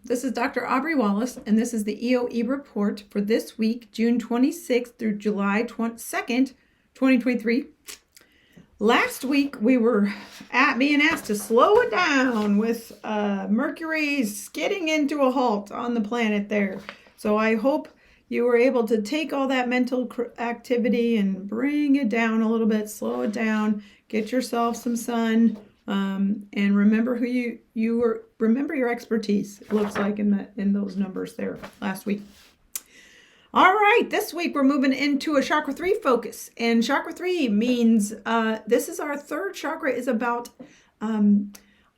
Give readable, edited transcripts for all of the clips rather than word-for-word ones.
This is Dr. Aubrey Wallace, and this is the EOE Report for this week, June 26th through July 2nd, 2023. Last week, we were being asked to slow it down with Mercury skidding into a halt on the planet there. So I hope you were able to take all that mental activity and bring it down a little bit, slow it down, get yourself some sun. And remember who you were. Remember your expertise. It looks like in those numbers there last week. All right, this week we're moving into a chakra 3 focus, and chakra 3 means this is our third chakra. Is about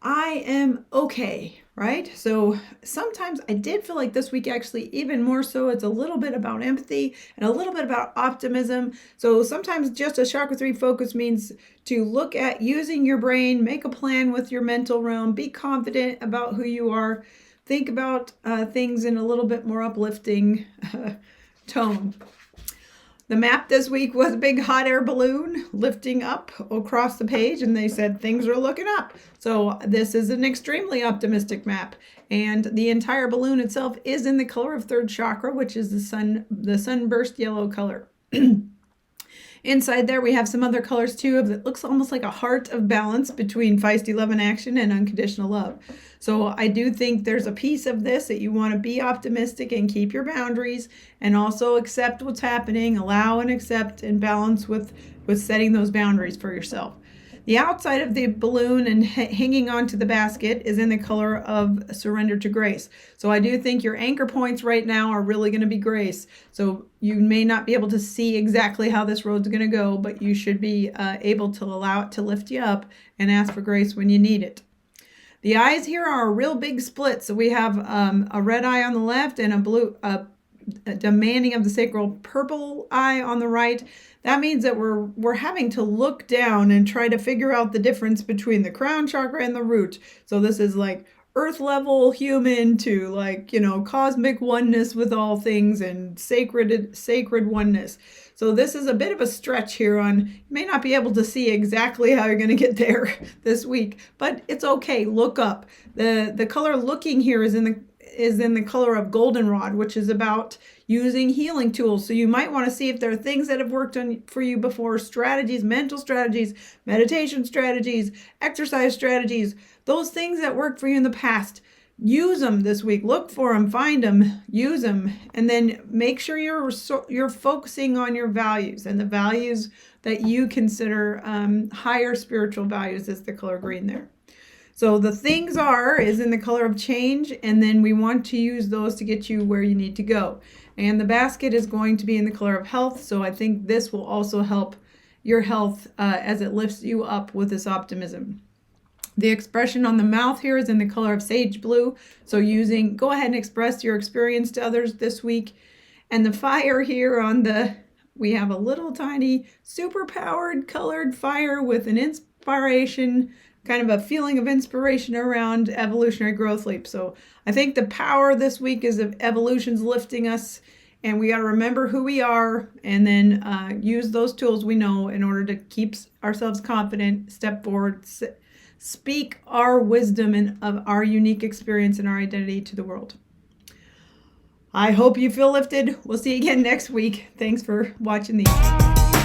I am okay, right? So sometimes I did feel like this week, actually even more so, it's a little bit about empathy and a little bit about optimism. So sometimes just a chakra 3 focus means to look at using your brain, make a plan with your mental realm, be confident about who you are, think about things in a little bit more uplifting tone. The map this week was a big hot air balloon lifting up across the page, and they said things are looking up. So this is an extremely optimistic map, and the entire balloon itself is in the color of third chakra, which is the sunburst yellow color. Inside there, we have some other colors too. That looks almost like a heart of balance between feisty love and action and unconditional love. So I do think there's a piece of this that you want to be optimistic and keep your boundaries, and also accept what's happening, allow and accept and balance with setting those boundaries for yourself. The outside of the balloon and hanging onto the basket is in the color of surrender to grace. So I do think your anchor points right now are really going to be grace. So you may not be able to see exactly how this road's going to go, but you should be able to allow it to lift you up and ask for grace when you need it. The eyes here are a real big split. So we have a red eye on the left and a blue, demanding of the sacral purple eye on the right. That means that we're having to look down and try to figure out the difference between the crown chakra and the root. So this is like earth level human to, like, cosmic oneness with all things and sacred oneness. So this is a bit of a stretch here on, you may not be able to see exactly how you're going to get there this week, but it's okay. Look up. The color looking here is in the color of goldenrod, which is about using healing tools. So you might want to see if there are things that have worked for you before, strategies, mental strategies, meditation strategies, exercise strategies, those things that worked for you in the past. Use them this week. Look for them, find them, use them, and then make sure you're focusing on your values, and the values that you consider higher spiritual values is the color green there. So the things is in the color of change, and then we want to use those to get you where you need to go. And the basket is going to be in the color of health, so I think this will also help your health as it lifts you up with this optimism. The expression on the mouth here is in the color of sage blue, so go ahead and express your experience to others this week. And the fire here we have a little tiny super-powered colored fire with an inspiration, kind of a feeling of inspiration around evolutionary growth leap. So I think the power this week is of evolution's lifting us, and we got to remember who we are, and then use those tools we know in order to keep ourselves confident, step forward, speak our wisdom and of our unique experience and our identity to the world. I hope you feel lifted. We'll see you again next week. Thanks for watching these.